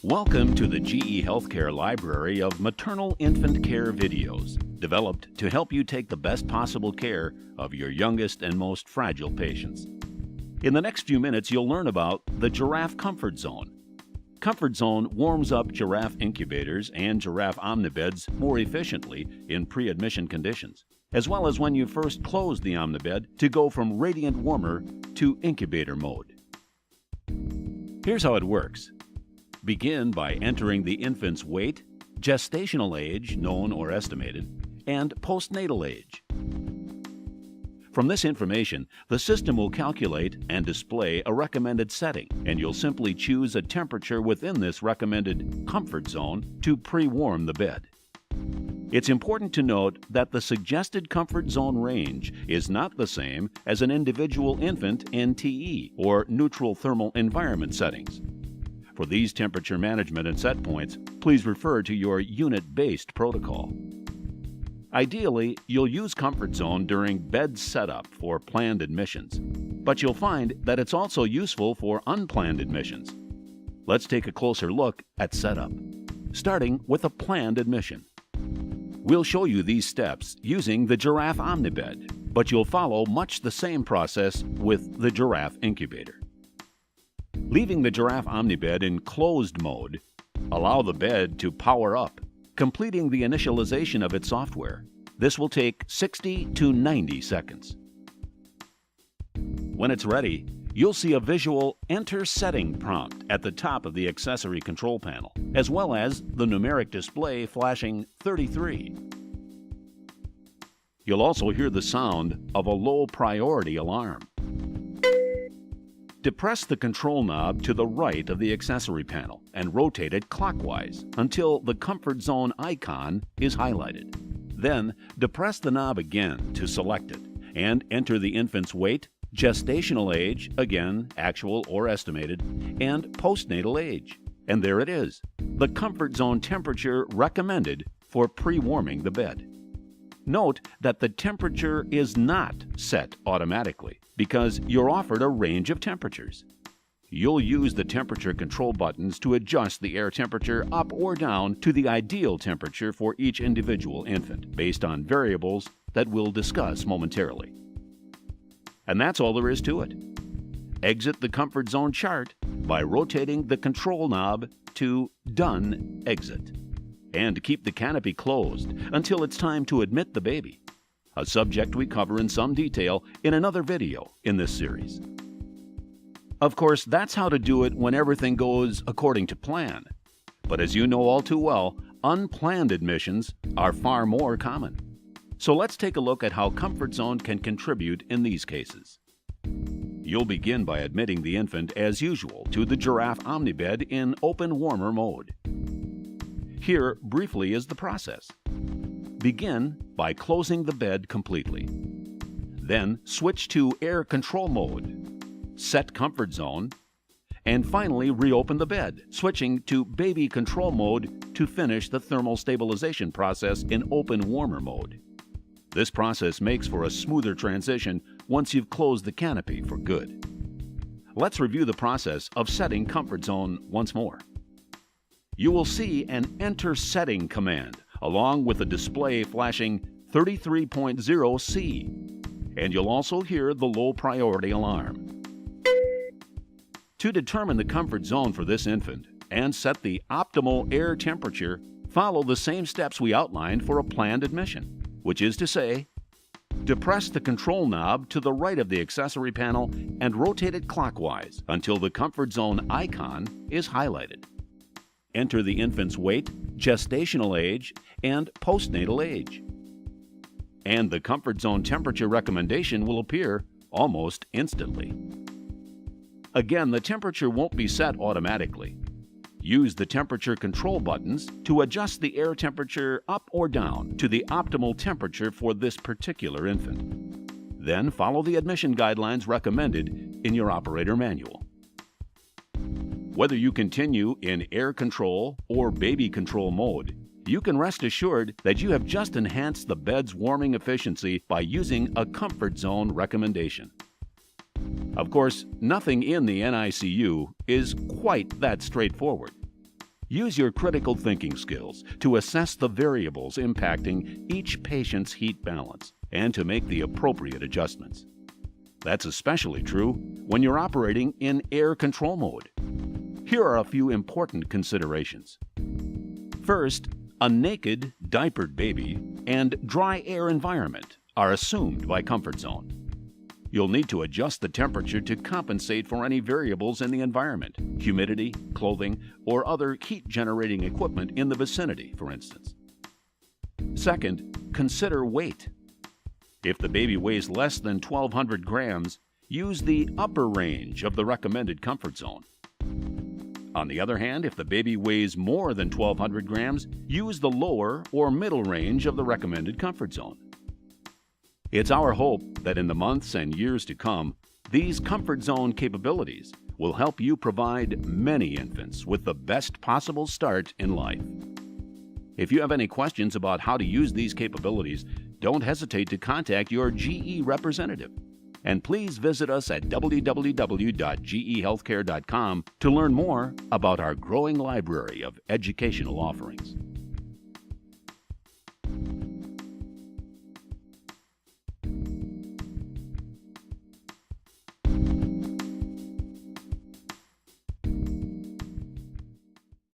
Welcome to the GE Healthcare library of maternal infant care videos, developed to help you take the best possible care of your youngest and most fragile patients. In the next few minutes, you'll learn about the Giraffe Comfort Zone. Comfort Zone warms up giraffe incubators and giraffe omnibeds more efficiently in pre-admission conditions, as well as when you first close the omnibed to go from radiant warmer to incubator mode. Here's how it works. Begin by entering the infant's weight, gestational age, known or estimated, and postnatal age. From this information, the system will calculate and display a recommended setting, and you'll simply choose a temperature within this recommended comfort zone to pre-warm the bed. It's important to note that the suggested comfort zone range is not the same as an individual infant NTE, or neutral thermal environment settings. For these temperature management and set points, please refer to your unit-based protocol. Ideally, you'll use Comfort Zone during bed setup for planned admissions, but you'll find that it's also useful for unplanned admissions. Let's take a closer look at setup, starting with a planned admission. We'll show you these steps using the Giraffe Omnibed, but you'll follow much the same process with the Giraffe Incubator. Leaving the Giraffe Omnibed in closed mode, allow the bed to power up, completing the initialization of its software. This will take 60 to 90 seconds. When it's ready, you'll see a visual Enter Setting prompt at the top of the accessory control panel, as well as the numeric display flashing 33. You'll also hear the sound of a low priority alarm. Depress the control knob to the right of the accessory panel and rotate it clockwise until the Comfort Zone icon is highlighted. Then, depress the knob again to select it and enter the infant's weight, gestational age, again actual or estimated, and postnatal age. And there it is, the Comfort Zone temperature recommended for pre-warming the bed. Note that the temperature is not set automatically because you're offered a range of temperatures. You'll use the temperature control buttons to adjust the air temperature up or down to the ideal temperature for each individual infant, based on variables that we'll discuss momentarily. And that's all there is to it. Exit the Comfort Zone chart by rotating the control knob to Done Exit. And keep the canopy closed until it's time to admit the baby, a subject we cover in some detail in another video in this series. Of course, that's how to do it when everything goes according to plan. But as you know all too well, unplanned admissions are far more common. So let's take a look at how Comfort Zone can contribute in these cases. You'll begin by admitting the infant as usual to the Giraffe Omnibed in open warmer mode. Here, briefly, is the process. Begin by closing the bed completely. Then switch to air control mode, set Comfort Zone, and finally reopen the bed, switching to baby control mode to finish the thermal stabilization process in open warmer mode. This process makes for a smoother transition once you've closed the canopy for good. Let's review the process of setting Comfort Zone once more. You will see an Enter Setting command, along with a display flashing 33.0C, and you'll also hear the low priority alarm. To determine the comfort zone for this infant and set the optimal air temperature, follow the same steps we outlined for a planned admission, which is to say, depress the control knob to the right of the accessory panel and rotate it clockwise until the Comfort Zone icon is highlighted. Enter the infant's weight, gestational age, and postnatal age. And the Comfort Zone temperature recommendation will appear almost instantly. Again, the temperature won't be set automatically. Use the temperature control buttons to adjust the air temperature up or down to the optimal temperature for this particular infant. Then follow the admission guidelines recommended in your operator manual. Whether you continue in air control or baby control mode, you can rest assured that you have just enhanced the bed's warming efficiency by using a Comfort Zone recommendation. Of course, nothing in the NICU is quite that straightforward. Use your critical thinking skills to assess the variables impacting each patient's heat balance and to make the appropriate adjustments. That's especially true when you're operating in air control mode. Here are a few important considerations. First, a naked, diapered baby and dry air environment are assumed by Comfort Zone. You'll need to adjust the temperature to compensate for any variables in the environment, humidity, clothing, or other heat-generating equipment in the vicinity, for instance. Second, consider weight. If the baby weighs less than 1,200 grams, use the upper range of the recommended comfort zone. On the other hand, if the baby weighs more than 1,200 grams, use the lower or middle range of the recommended comfort zone. It's our hope that in the months and years to come, these comfort zone capabilities will help you provide many infants with the best possible start in life. If you have any questions about how to use these capabilities, don't hesitate to contact your GE representative. And please visit us at www.gehealthcare.com to learn more about our growing library of educational offerings.